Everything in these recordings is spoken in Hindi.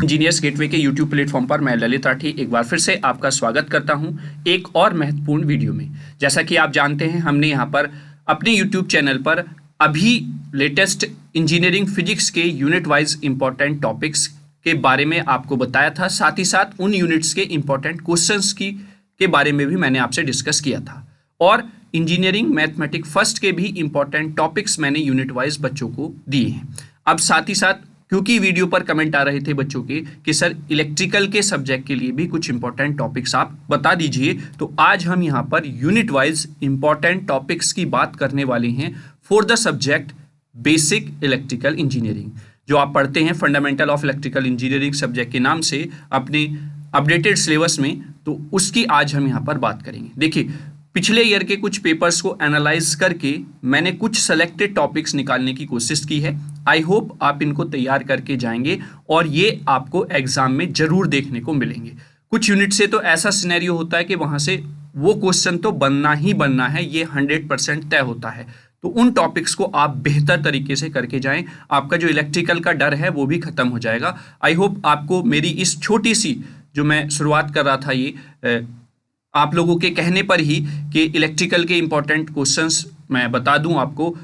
इंजीनियर्स गेटवे के यूट्यूब प्लेटफॉर्म पर मैं ललित राठी एक बार फिर से आपका स्वागत करता हूं एक और महत्वपूर्ण वीडियो में। जैसा कि आप जानते हैं, हमने यहां पर अपने यूट्यूब चैनल पर अभी लेटेस्ट इंजीनियरिंग फिजिक्स के यूनिट वाइज इंपॉर्टेंट टॉपिक्स के बारे में आपको बताया था। साथ ही साथ उन यूनिट्स के इंपॉर्टेंट क्वेश्चंस के बारे में भी मैंने आपसे डिस्कस किया था और इंजीनियरिंग मैथमेटिक्स फर्स्ट के भी इंपॉर्टेंट टॉपिक्स मैंने यूनिट वाइज बच्चों को दिए हैं। अब साथ ही साथ क्योंकि वीडियो पर कमेंट आ रहे थे बच्चों के कि सर इलेक्ट्रिकल के सब्जेक्ट के लिए भी कुछ इंपॉर्टेंट टॉपिक्स आप बता दीजिए, तो आज हम यहाँ per unit wise important topics की बात करने वाले हैं for the subject basic electrical engineering, जो आप पढ़ते हैं fundamental of electrical engineering subject के नाम से अपने अपडेटेड सिलेबस में। तो उसकी आज हम यहाँ पर बात करेंगे। देखिए, पिछले ईयर के कुछ पेपर्स को एनालाइज करके मैंने कुछ सेलेक्टेड टॉपिक्स निकालने की कोशिश की है। आई होप आप इनको तैयार करके जाएंगे और ये आपको एग्जाम में जरूर देखने को मिलेंगे। कुछ यूनिट से तो ऐसा सिनेरियो होता है कि वहां से वो क्वेश्चन तो बनना ही बनना है, ये 100% तय होता है। तो उन टॉपिक्स को आप बेहतर तरीके से करके जाएं, आपका जो इलेक्ट्रिकल का डर है वो भी खत्म हो जाएगा। आई होप आपको मेरी इस छोटी सी जो मैं शुरुआत कर रहा था ये आप लोगों के कहने पर ही कि इलेक्ट्रिकल के इंपॉर्टेंट क्वेश्चंस मैं बता दूं आपको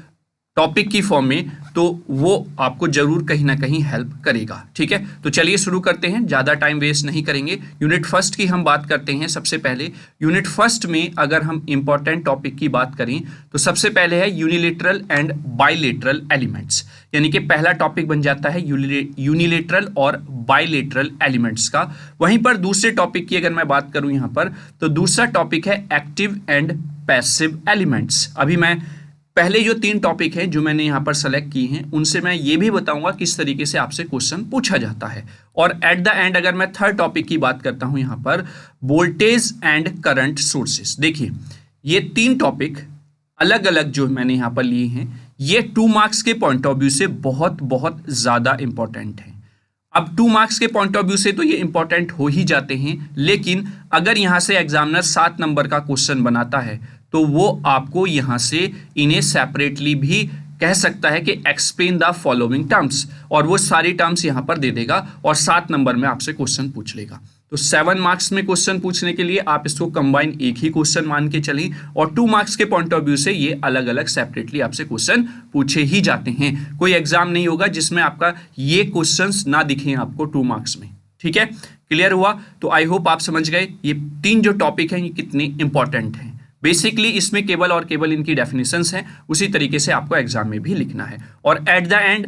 टॉपिक की फॉर्म में, तो वो आपको जरूर कहीं ना कहीं हेल्प करेगा। ठीक है, तो चलिए शुरू करते हैं, ज़्यादा टाइम वेस्ट नहीं करेंगे। यूनिट फर्स्ट की हम बात करते हैं। सबसे पहले यूनिट फर्स्ट में अगर हम इंपॉर्टेंट टॉपिक की बात करें तो सबसे पहले है यूनिलेटरल एंड बाइलेटरल एलिमेंट्स, यानी कि पहला टॉपिक बन जाता है यूनिलेटरल और बाइलेटरल एलिमेंट्स का। वहीं पर दूसरे टॉपिक की अगर मैं बात करूं यहां पर, तो दूसरा टॉपिक है एक्टिव एंड पैसिव एलिमेंट्स। अभी मैं पहले जो 3 टॉपिक हैं जो मैंने यहां पर सेलेक्ट की हैं, उनसे मैं ये भी बताऊंगा किस तरीके से आपसे क्वेश्चन पूछा जाता है। और एट द एंड अगर मैं थर्ड टॉपिक की बात करता हूं यहां पर, वोल्टेज एंड करंट सोर्सेस। देखिए, ये 3 टॉपिक अलग अलग जो मैंने यहां पर लिए हैं, ये 2 मार्क्स के पॉइंट ऑफ व्यू से बहुत बहुत ज्यादा इंपॉर्टेंट है। अब 2 मार्क्स के पॉइंट ऑफ व्यू से तो ये इंपॉर्टेंट हो ही जाते हैं, लेकिन अगर यहां से एग्जामिनर 7 नंबर का क्वेश्चन बनाता है तो वो आपको यहां से इन्हें सेपरेटली भी कह सकता है कि एक्सप्लेन द फॉलोइंग टर्म्स, और वो सारी टर्म्स यहां पर दे देगा और 7 नंबर में आपसे क्वेश्चन पूछ लेगा। तो 7 मार्क्स में क्वेश्चन पूछने के लिए आप इसको कंबाइन एक ही क्वेश्चन मान के चलें, और 2 मार्क्स के पॉइंट ऑफ व्यू से ये अलग अलग सेपरेटली आपसे क्वेश्चन पूछे ही जाते हैं। कोई एग्जाम नहीं होगा जिसमें आपका ये क्वेश्चंस ना दिखें आपको 2 मार्क्स में। ठीक है, क्लियर हुआ? तो आई होप आप समझ गए ये 3 जो टॉपिक हैं ये कितने इंपॉर्टेंट हैं। बेसिकली इसमें केवल और केवल इनकी डेफिनेशंस हैं, उसी तरीके से आपको एग्जाम में भी लिखना है। और at the end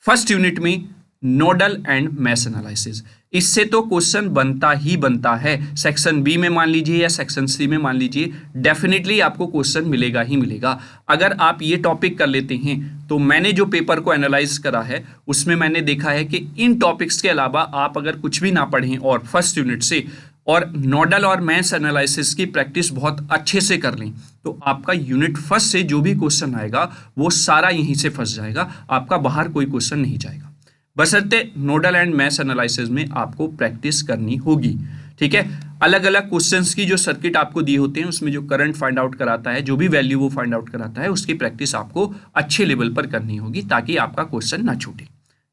first unit में नोडल एंड मैश एनालिसिस, इससे तो क्वेश्चन बनता ही बनता है। सेक्शन बी में मान लीजिए या सेक्शन सी में मान लीजिए, डेफिनेटली आपको क्वेश्चन मिलेगा ही मिलेगा। अगर आप ये टॉपिक कर लेते हैं तो मैंने जो पेपर को एनालाइज करा है उसमें मैंने देखा है कि इन टॉपिक्स के अलावा आप अगर कुछ भी ना पढ़ें और फर्स्ट यूनिट से और नोडल और मैश एनालिसिस की प्रैक्टिस बहुत अच्छे से कर लें, तो आपका यूनिट फर्स्ट से जो भी क्वेश्चन आएगा वो सारा यहीं से फंस जाएगा, आपका बाहर कोई क्वेश्चन नहीं जाएगा। बशर्ते नोडल एंड मैश एनालिसिस में आपको प्रैक्टिस करनी होगी। ठीक है, अलग अलग क्वेश्चंस की जो सर्किट आपको दिए होते हैं उसमें जो करंट फाइंड आउट कराता है, जो भी वैल्यू वो फाइंड आउट कराता है, उसकी प्रैक्टिस आपको अच्छे लेवल पर करनी होगी ताकि आपका क्वेश्चन ना छूटे।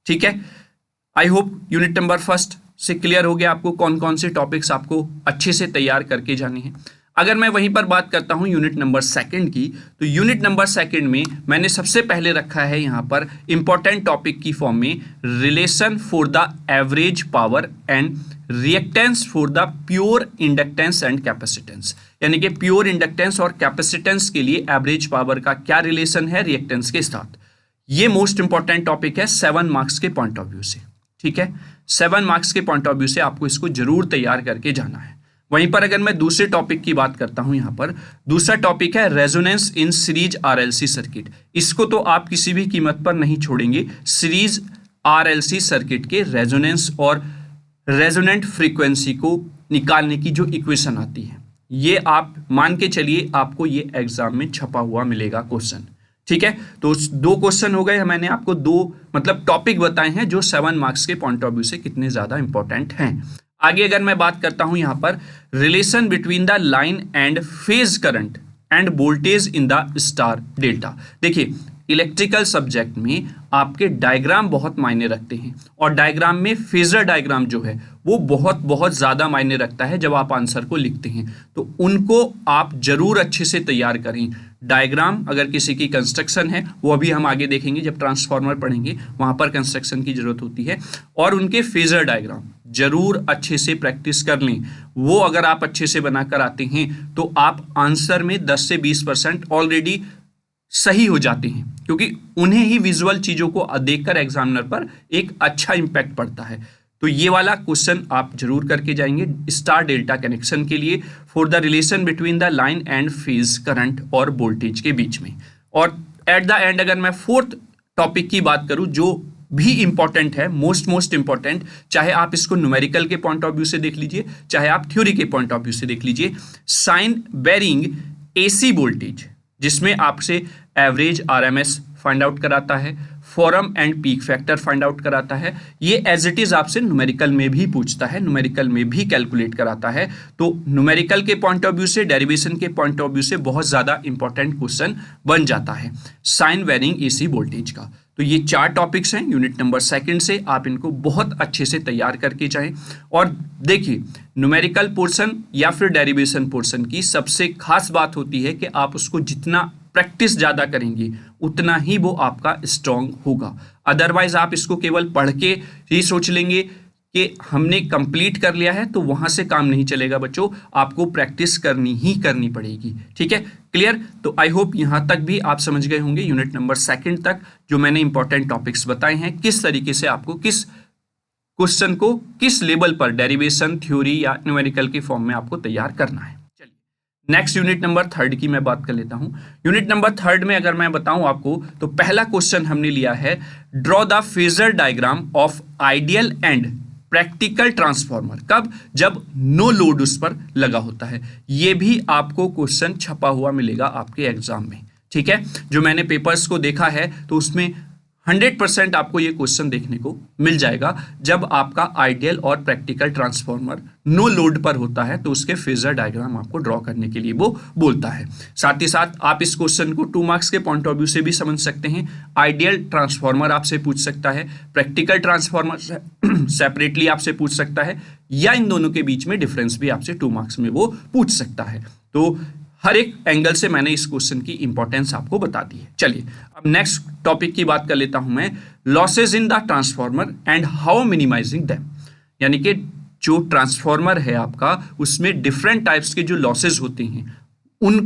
ठीक है, I hope unit number first से क्लियर हो गया आपको कौन कौन से टॉपिक्स आपको अच्छे से तैयार करके जाने हैं। अगर मैं वहीं पर बात करता हूं यूनिट नंबर सेकंड की, तो यूनिट नंबर सेकंड में मैंने सबसे पहले रखा है यहां पर इंपॉर्टेंट टॉपिक की फॉर्म में relation for the average power and reactance for the pure inductance and capacitance, यानी कि प्योर इंडक्टेंस और कैपेसिटेंस के लिए एवरेज पावर का क्या रिलेशन है रिएक्टेंस के साथ। ये मोस्ट इंपॉर्टेंट टॉपिक है 7 मार्क्स के पॉइंट ऑफ व्यू से। ठीक है, 7 मार्क्स के पॉइंट ऑफ व्यू से आपको इसको जरूर तैयार करके जाना है। वहीं पर अगर मैं दूसरे टॉपिक की बात करता हूं यहां पर, दूसरा टॉपिक है resonance in series RLC circuit. इसको तो आप किसी भी कीमत पर नहीं छोड़ेंगे। सीरीज आरएलसी सर्किट के रेजोनेंस और रेजोनेंट फ्रीक्वेंसी को निकालने की जो इक्वेशन आती है, ये आप मान के चलिए आपको ये एग्जाम में छपा हुआ मिलेगा क्वेश्चन। ठीक है, तो 2 क्वेश्चन हो गए। मैंने आपको 2 मतलब टॉपिक बताए हैं जो 7 मार्क्स के पॉइंट ऑफ व्यू से कितने ज्यादा इंपॉर्टेंट हैं। आगे अगर मैं बात करता हूं यहां पर relation between the line and phase current end voltage in the star delta. देखिए, इलेक्ट्रिकल सब्जेक्ट में आपके डायग्राम बहुत मायने रखते हैं, और डायग्राम में फेजर डायग्राम जो है वो बहुत बहुत ज़्यादा मायने रखता है जब आप आंसर को लिखते हैं। तो उनको आप जरूर अच्छे से तैयार करें। डायग्राम अगर किसी की कंस्ट्रक्शन है, वो अभी हम आगे देखेंगे जब ट्रांसफार्मर पढ़ेंगे, वहाँ पर कंस्ट्रक्शन की ज़रूरत होती है, और उनके फेजर डायग्राम जरूर अच्छे से प्रैक्टिस कर लें। वो अगर आप अच्छे से बनाकर आते हैं तो आप आंसर में 10 से 20% ऑलरेडी सही हो जाते हैं, क्योंकि उन्हें ही विजुअल चीज़ों को देखकर एग्जामिनर पर एक अच्छा इम्पैक्ट पड़ता है। तो ये वाला क्वेश्चन आप जरूर करके जाएंगे स्टार डेल्टा कनेक्शन के लिए, for the relation between the line and phase current और वोल्टेज के बीच में। और एट द एंड अगर मैं फोर्थ टॉपिक की बात करूं जो भी इंपॉर्टेंट है, मोस्ट इंपॉर्टेंट, चाहे आप इसको न्यूमेरिकल के पॉइंट ऑफ व्यू से देख लीजिए, चाहे आप थ्योरी के पॉइंट ऑफ व्यू से देख लीजिए, साइन बेरिंग एसी वोल्टेज, जिसमें आपसे एवरेज आरएमएस फाइंड आउट कराता है, form and peak factor find out कराता है। ये एज इट इज आपसे न्यूमेरिकल में भी पूछता है, न्यूमेरिकल में भी कैलकुलेट कराता है। तो न्यूमेरिकल के पॉइंट ऑफ व्यू से, डेरिवेशन के पॉइंट ऑफ व्यू से बहुत ज़्यादा इंपॉर्टेंट क्वेश्चन बन जाता है साइन वेरिंग एसी वोल्टेज का। तो ये 4 टॉपिक्स हैं यूनिट नंबर 2 से, आप इनको बहुत अच्छे से तैयार करके जाएं। और देखिए, न्यूमेरिकल पोर्शन या फिर डेरिवेशन पोर्शन की सबसे खास बात होती है कि आप उसको जितना प्रैक्टिस ज़्यादा करेंगे उतना ही वो आपका स्ट्रॉन्ग होगा। अदरवाइज आप इसको केवल पढ़ के ही सोच लेंगे कि हमने कंप्लीट कर लिया है, तो वहाँ से काम नहीं चलेगा बच्चों, आपको प्रैक्टिस करनी ही करनी पड़ेगी। ठीक है, क्लियर? तो आई होप यहाँ तक भी आप समझ गए होंगे, यूनिट नंबर 2 तक जो मैंने इंपॉर्टेंट टॉपिक्स बताए हैं, किस तरीके से आपको किस क्वेश्चन को किस लेवल पर डेरिवेशन, थ्योरी या न्यूमेरिकल के फॉर्म में आपको तैयार करना है। नेक्स्ट यूनिट नंबर 3 की मैं बात कर लेता हूं। यूनिट नंबर 3 में अगर मैं बताऊं आपको, तो पहला क्वेश्चन हमने लिया है draw the phasor diagram of ideal and practical transformer. कब? जब नो लोड उस पर लगा होता है। ये भी आपको क्वेश्चन छपा हुआ मिलेगा आपके एग्जाम में। ठीक है, जो मैंने पेपर्स को देखा है तो उसमें 100% आपको ये क्वेश्चन देखने को मिल जाएगा। जब आपका आइडियल और प्रैक्टिकल ट्रांसफार्मर नो लोड पर होता है तो उसके फेजर डायग्राम आपको ड्रॉ करने के लिए वो बोलता है। साथ ही साथ आप इस क्वेश्चन को 2 मार्क्स के पॉइंट ऑफ व्यू से भी समझ सकते हैं। आइडियल ट्रांसफार्मर आपसे पूछ सकता है, प्रैक्टिकल ट्रांसफार्मर सेपरेटली आपसे पूछ सकता है, या इन दोनों के बीच में डिफरेंस भी आपसे 2 मार्क्स में वो पूछ सकता है। तो हर एक एंगल से मैंने इस क्वेश्चन की इंपॉर्टेंस आपको बता दी है। चलिए अब नेक्स्ट टॉपिक की बात कर लेता हूं मैं, losses in the transformer and how minimising them. यानी कि जो ट्रांसफार्मर है आपका, उसमें डिफरेंट टाइप्स के जो लॉसेज होते हैं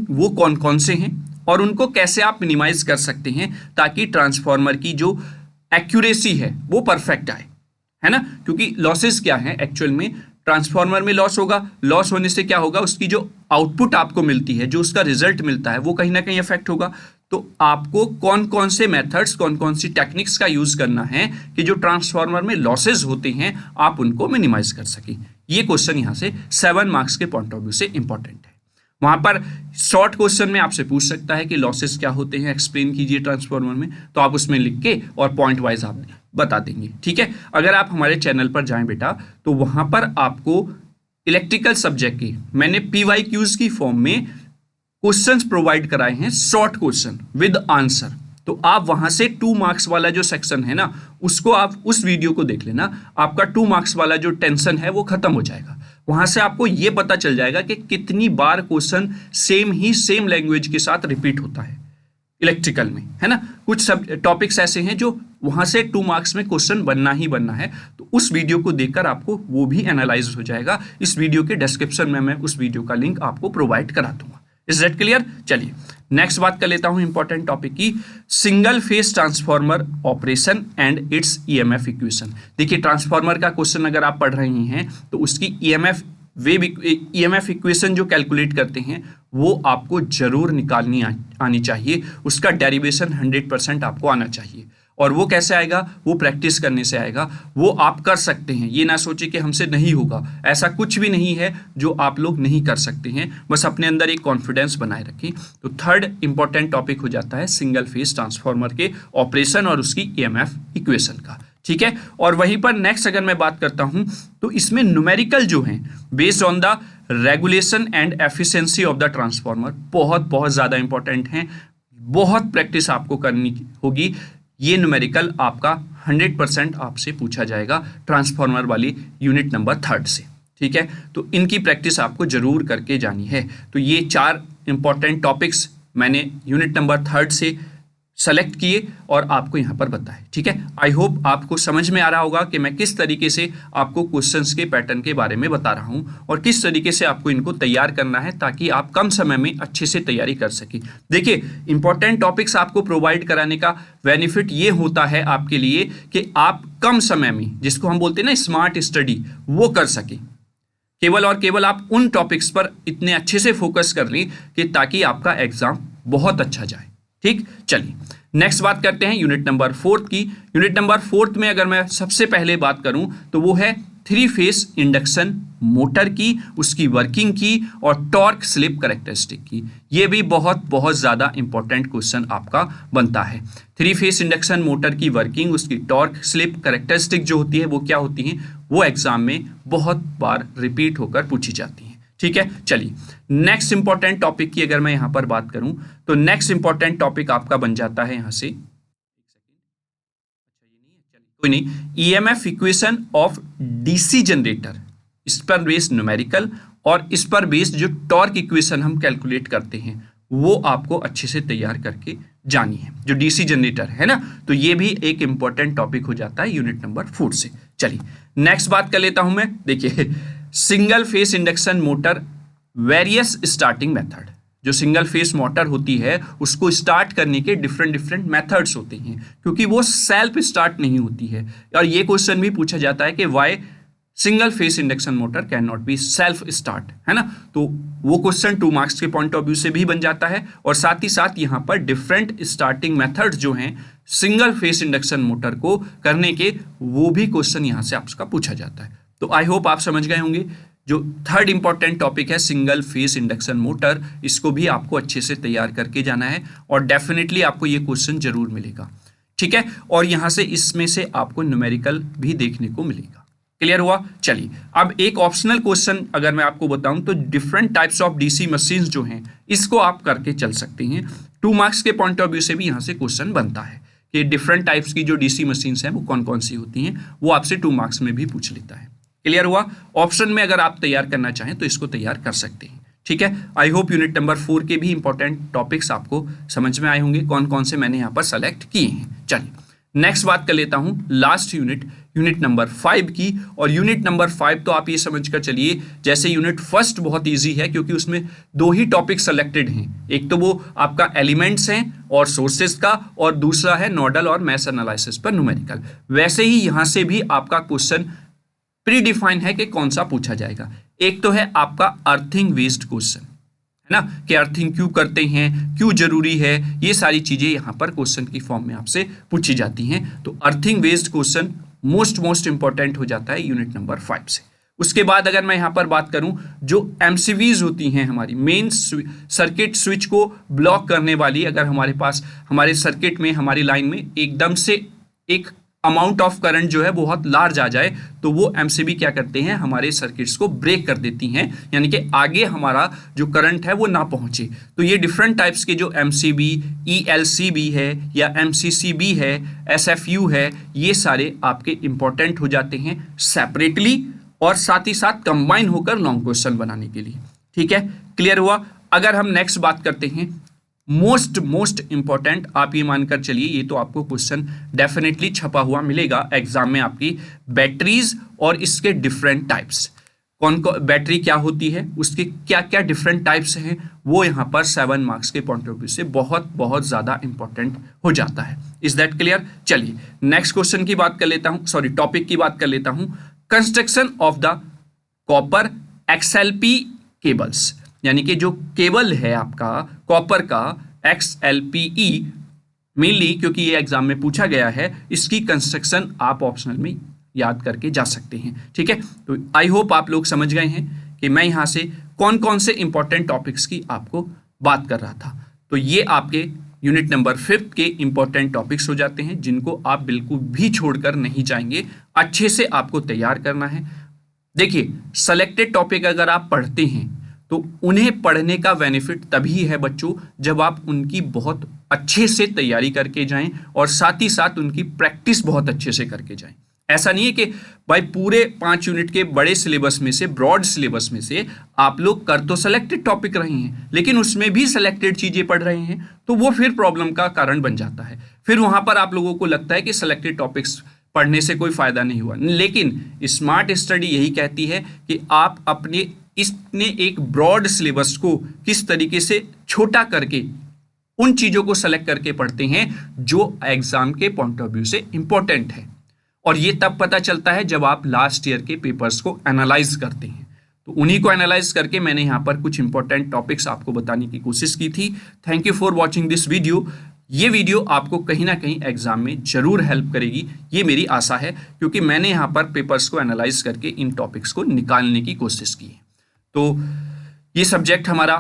वो कौन कौन से हैं और उनको कैसे आप मिनिमाइज कर सकते हैं ताकि ट्रांसफार्मर की जो एक्यूरेसी है वो परफेक्ट आए, है ना। क्योंकि लॉसेज क्या है एक्चुअल में, ट्रांसफार्मर में लॉस होगा, लॉस होने से क्या होगा, उसकी जो आउटपुट आपको मिलती है, जो उसका रिजल्ट मिलता है, वो कहीं ना कहीं इफेक्ट होगा। तो आपको कौन कौन से मेथड्स, कौन कौन सी टेक्निक्स का यूज करना है कि जो ट्रांसफार्मर में लॉसेज होते हैं आप उनको मिनिमाइज कर सकें। ये क्वेश्चन यहाँ से 7 मार्क्स के पॉइंट ऑफ व्यू से इंपॉर्टेंट है। वहां पर शॉर्ट क्वेश्चन में आपसे पूछ सकता है कि लॉसेस क्या होते हैं, एक्सप्लेन कीजिए ट्रांसफार्मर में, तो आप उसमें लिख के और पॉइंट वाइज आप बता देंगे। ठीक है, अगर आप हमारे चैनल पर जाएं बेटा, तो वहां पर आपको इलेक्ट्रिकल सब्जेक्ट की मैंने PYQs की फॉर्म में क्वेश्चंस प्रोवाइड कराए हैं, शॉर्ट क्वेश्चन विद आंसर। तो आप वहां से 2 मार्क्स वाला जो सेक्शन है ना, उसको आप उस वीडियो को देख लेना, आपका 2 मार्क्स वाला जो टेंशन है वो खत्म हो जाएगा। वहां से आपको ये पता चल जाएगा कि कितनी बार क्वेश्चन सेम लैंग्वेज के साथ रिपीट होता है इलेक्ट्रिकल में, है ना। कुछ सब टॉपिक्स ऐसे हैं जो वहां से 2 मार्क्स में क्वेश्चन बनना ही बनना है, तो उस वीडियो को देखकर आपको वो भी एनालाइज हो जाएगा। इस वीडियो के डिस्क्रिप्शन में मैं उस वीडियो का लिंक आपको प्रोवाइड करा दूंगा। Is that clear? चलिए नेक्स्ट बात कर लेता हूं इंपॉर्टेंट टॉपिक की, single phase transformer operation and it's EMF equation. देखिए, ट्रांसफार्मर का क्वेश्चन अगर आप पढ़ रहे हैं तो उसकी EMF इक्वेशन जो कैलकुलेट करते हैं वो आपको जरूर निकालनी आनी चाहिए। उसका डेरिवेशन 100% आपको आना चाहिए। और वो कैसे आएगा? वो प्रैक्टिस करने से आएगा। वो आप कर सकते हैं, ये ना सोचिए कि हमसे नहीं होगा, ऐसा कुछ भी नहीं है जो आप लोग नहीं कर सकते हैं। बस अपने अंदर एक कॉन्फिडेंस बनाए रखें। तो थर्ड इंपॉर्टेंट टॉपिक हो जाता है सिंगल फेज ट्रांसफार्मर के ऑपरेशन और उसकी EMF इक्वेशन का। ठीक है, और वहीं पर नेक्स्ट अगर मैं बात करता हूं तो इसमें न्यूमेरिकल जो है based on the regulation and efficiency of the transformer बहुत बहुत ज्यादा इंपॉर्टेंट है। बहुत प्रैक्टिस आपको करनी होगी। ये न्यूमेरिकल आपका 100% आपसे पूछा जाएगा ट्रांसफॉर्मर वाली यूनिट नंबर 3 से, ठीक है। तो इनकी प्रैक्टिस आपको जरूर करके जानी है। तो ये 4 इंपॉर्टेंट टॉपिक्स मैंने यूनिट नंबर 3 से सेलेक्ट किए और आपको यहाँ पर बताए, ठीक है। आई होप आपको समझ में आ रहा होगा कि मैं किस तरीके से आपको क्वेश्चंस के पैटर्न के बारे में बता रहा हूँ और किस तरीके से आपको इनको तैयार करना है ताकि आप कम समय में अच्छे से तैयारी कर सकें। देखिए, इंपॉर्टेंट टॉपिक्स आपको प्रोवाइड कराने का बेनिफिट ये होता है आपके लिए कि आप कम समय में, जिसको हम बोलते हैं ना स्मार्ट स्टडी, वो कर सकें। केवल और केवल आप उन टॉपिक्स पर इतने अच्छे से फोकस कर लें कि ताकि आपका एग्जाम बहुत अच्छा जाए, ठीक। चलिए नेक्स्ट बात करते हैं यूनिट नंबर 4 की। यूनिट नंबर 4 में अगर मैं सबसे पहले बात करूं तो वो है 3 फेस इंडक्शन मोटर की, उसकी वर्किंग की और टॉर्क स्लिप कैरेक्टरिस्टिक की। ये भी बहुत बहुत ज़्यादा इंपॉर्टेंट क्वेश्चन आपका बनता है। 3 फेस इंडक्शन मोटर की वर्किंग, उसकी टॉर्क स्लिप कैरेक्टरिस्टिक जो होती है वो क्या होती है, वो एग्जाम में बहुत बार रिपीट होकर पूछी जाती है, ठीक है। चलिए नेक्स्ट इंपॉर्टेंट टॉपिक की अगर मैं यहां पर बात करूं तो नेक्स्ट इंपॉर्टेंट टॉपिक आपका बन जाता है यहां से, कोई नहीं, EMF equation of DC generator, इस पर बेस्ड न्यूमेरिकल और इस पर बेस्ड जो टॉर्क इक्वेशन हम कैलकुलेट करते हैं वो आपको अच्छे से तैयार करके जानी है, जो डीसी जनरेटर है ना। तो ये भी एक इंपॉर्टेंट टॉपिक हो जाता है यूनिट नंबर 4 से। चलिए नेक्स्ट बात कर लेता हूं मैं। देखिए, single phase induction motor various starting method, जो सिंगल फेस मोटर होती है उसको स्टार्ट करने के डिफरेंट मेथड्स होते हैं, क्योंकि वो सेल्फ स्टार्ट नहीं होती है। और ये क्वेश्चन भी पूछा जाता है कि why single phase induction motor can not be self start, है ना। तो वो क्वेश्चन 2 मार्क्स के पॉइंट ऑफ व्यू से भी बन जाता है और साथ ही साथ यहाँ पर डिफरेंट स्टार्टिंग मेथड्स जो हैं सिंगल फेस इंडक्शन मोटर को करने के, वो भी क्वेश्चन यहाँ से आपका पूछा जाता है। तो आई होप आप समझ गए होंगे। जो 3rd इंपॉर्टेंट टॉपिक है सिंगल फेस इंडक्शन मोटर, इसको भी आपको अच्छे से तैयार करके जाना है और डेफिनेटली आपको ये क्वेश्चन जरूर मिलेगा, ठीक है। और यहाँ से इसमें से आपको न्यूमेरिकल भी देखने को मिलेगा। क्लियर हुआ। चलिए अब एक ऑप्शनल क्वेश्चन अगर मैं आपको बताऊं तो different types of DC machines जो हैं इसको आप करके चल सकते हैं। 2 मार्क्स के पॉइंट ऑफ व्यू से भी यहाँ से क्वेश्चन बनता है कि डिफरेंट टाइप्स की जो डीसी मशीन्स हैं वो कौन कौन सी होती हैं, वो आपसे 2 मार्क्स में भी पूछ लेता है। क्लियर हुआ। ऑप्शन में अगर आप तैयार करना चाहें तो इसको तैयार कर सकते हैं, ठीक है। आई होप यूनिट नंबर 4 के भी इंपॉर्टेंट टॉपिक्स आपको समझ में आए होंगे, कौन कौन से मैंने यहाँ पर सेलेक्ट किए हैं। चलिए नेक्स्ट बात कर लेता हूँ लास्ट यूनिट नंबर 5 की। और यूनिट नंबर 5 तो आप ये समझ कर चलिए जैसे यूनिट फर्स्ट बहुत इजी है क्योंकि उसमें 2 ही टॉपिक सेलेक्टेड हैं, एक तो वो आपका एलिमेंट्स हैं और सोर्सेज का, और दूसरा है नोडल और मैश एनालिसिस पर न्यूमेरिकल। वैसे ही यहाँ से भी आपका क्वेश्चन प्री डिफाइन है कि कौन सा पूछा जाएगा। एक तो है आपका अर्थिंग बेस्ड क्वेश्चन, है ना, कि अर्थिंग क्यों करते हैं, क्यों जरूरी है, ये सारी चीजें यहाँ पर क्वेश्चन की फॉर्म में आपसे पूछी जाती हैं। तो earthing based question most important हो जाता है यूनिट नंबर 5 से। उसके बाद अगर मैं यहाँ पर बात करूं जो एमसीवीज होती हैं हमारी मेन सर्किट स्विच को ब्लॉक करने वाली, अगर हमारे पास हमारे सर्किट में हमारी लाइन में एकदम से एक अमाउंट ऑफ करंट जो है बहुत लार्ज आ जाए तो वो एमसीबी क्या करते हैं, हमारे सर्किट्स को ब्रेक कर देती हैं, यानी कि आगे हमारा जो करंट है वो ना पहुंचे। तो ये डिफरेंट टाइप्स के जो एमसीबी, ईएलसीबी है या एमसीसीबी है, एसएफयू है, ये सारे आपके इंपॉर्टेंट हो जाते हैं सेपरेटली और साथ ही साथ कंबाइन होकर लॉन्ग क्वेश्चन बनाने के लिए, ठीक है। क्लियर हुआ। अगर हम नेक्स्ट बात करते हैं मोस्ट इंपॉर्टेंट, आप ये मानकर चलिए ये तो आपको क्वेश्चन डेफिनेटली छपा हुआ मिलेगा एग्जाम में, आपकी बैटरीज और इसके डिफरेंट टाइप्स, कौन कौन बैटरी क्या होती है, उसके क्या क्या डिफरेंट टाइप्स हैं, वो यहाँ पर 7 मार्क्स के पॉइंट ऑफ व्यू से बहुत ज़्यादा इंपॉर्टेंट हो जाता है। Is that clear. चलिए नेक्स्ट क्वेश्चन की बात कर लेता हूँ, सॉरी टॉपिक की बात कर लेता हूँ, construction of the copper XLP cables, यानी कि जो केबल है आपका कॉपर का XLPE मेनली, क्योंकि ये एग्जाम में पूछा गया है, इसकी कंस्ट्रक्शन आप ऑप्शनल में याद करके जा सकते हैं, ठीक है। तो आई होप आप लोग समझ गए हैं कि मैं यहाँ से कौन कौन से इंपॉर्टेंट टॉपिक्स की आपको बात कर रहा था। तो ये आपके यूनिट नंबर 5 के इंपॉर्टेंट टॉपिक्स हो जाते हैं जिनको आप बिल्कुल भी छोड़कर नहीं जाएंगे, अच्छे से आपको तैयार करना है। देखिए सेलेक्टेड टॉपिक अगर आप पढ़ते हैं तो उन्हें पढ़ने का बेनिफिट तभी है बच्चों जब आप उनकी बहुत अच्छे से तैयारी करके जाएं और साथ ही साथ उनकी प्रैक्टिस बहुत अच्छे से करके जाएं। ऐसा नहीं है कि भाई पूरे 5 यूनिट के बड़े सिलेबस में से, ब्रॉड सिलेबस में से आप लोग कर तो सेलेक्टेड टॉपिक रहे हैं लेकिन उसमें भी सेलेक्टेड चीजें पढ़ रहे हैं, तो वो फिर प्रॉब्लम का कारण बन जाता है। फिर वहां पर आप लोगों को लगता है कि सेलेक्टेड टॉपिक्स पढ़ने से कोई फायदा नहीं हुआ। लेकिन स्मार्ट स्टडी यही कहती है कि आप अपने इसने एक ब्रॉड सिलेबस को किस तरीके से छोटा करके उन चीजों को सेलेक्ट करके पढ़ते हैं जो एग्जाम के पॉइंट ऑफ व्यू से इंपॉर्टेंट है। और ये तब पता चलता है जब आप लास्ट ईयर के पेपर्स को एनालाइज करते हैं। तो उन्हीं को एनालाइज करके मैंने यहाँ पर कुछ इंपॉर्टेंट टॉपिक्स आपको बताने की कोशिश की थी। Thank you for watching this video. ये वीडियो आपको कहीं ना कहीं एग्जाम में जरूर हेल्प करेगी, ये मेरी आशा है, क्योंकि मैंने यहाँ पर पेपर्स को एनालाइज करके इन टॉपिक्स को निकालने की कोशिश की है। तो ये सब्जेक्ट हमारा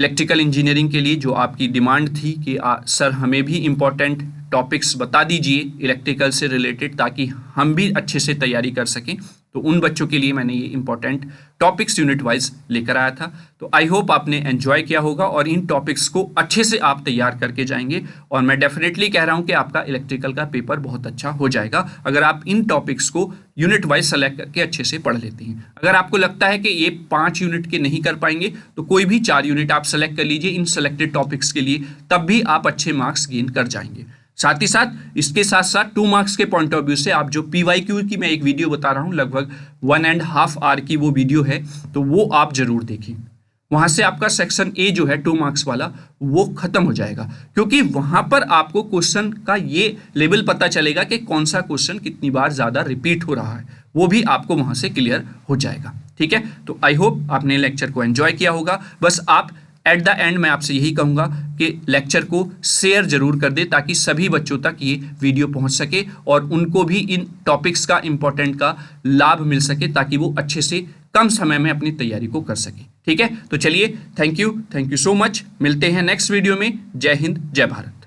इलेक्ट्रिकल इंजीनियरिंग के लिए जो आपकी डिमांड थी कि सर हमें भी इम्पोर्टेंट टॉपिक्स बता दीजिए इलेक्ट्रिकल से रिलेटेड ताकि हम भी अच्छे से तैयारी कर सकें, तो उन बच्चों के लिए मैंने ये इंपॉर्टेंट टॉपिक्स यूनिट वाइज लेकर आया था। तो आई होप आपने एंजॉय किया होगा और इन टॉपिक्स को अच्छे से आप तैयार करके जाएंगे। और मैं डेफिनेटली कह रहा हूं कि आपका इलेक्ट्रिकल का पेपर बहुत अच्छा हो जाएगा अगर आप इन टॉपिक्स को यूनिट वाइज सेलेक्ट करके अच्छे से पढ़ लेते हैं। अगर आपको लगता है कि ये 5 यूनिट के नहीं कर पाएंगे तो कोई भी 4 यूनिट आप सेलेक्ट कर लीजिए इन सेलेक्टेड टॉपिक्स के लिए, तब भी आप अच्छे मार्क्स गेन कर जाएंगे। साथ ही साथ इसके साथ साथ 2 मार्क्स के पॉइंट ऑफ व्यू से आप जो PYQ की मैं एक वीडियो बता रहा हूं, लगभग 1.5 आवर की वो वीडियो है, तो वो आप जरूर देखें। वहां से आपका सेक्शन ए जो है 2 मार्क्स वाला वो खत्म हो जाएगा, क्योंकि वहां पर आपको क्वेश्चन का ये लेवल पता चलेगा कि कौन सा क्वेश्चन कितनी बार ज्यादा रिपीट हो रहा है, वो भी आपको वहां से क्लियर हो जाएगा। ठीक है, तो आई होप आपने लेक्चर को एंजॉय किया होगा। बस आप एट द एंड मैं आपसे यही कहूंगा कि लेक्चर को शेयर जरूर कर दे ताकि सभी बच्चों तक ये वीडियो पहुंच सके और उनको भी इन टॉपिक्स का इंपॉर्टेंट का लाभ मिल सके ताकि वो अच्छे से कम समय में अपनी तैयारी को कर सके। ठीक है, तो चलिए, थैंक यू सो मच। मिलते हैं नेक्स्ट वीडियो में। जय हिंद, जय भारत।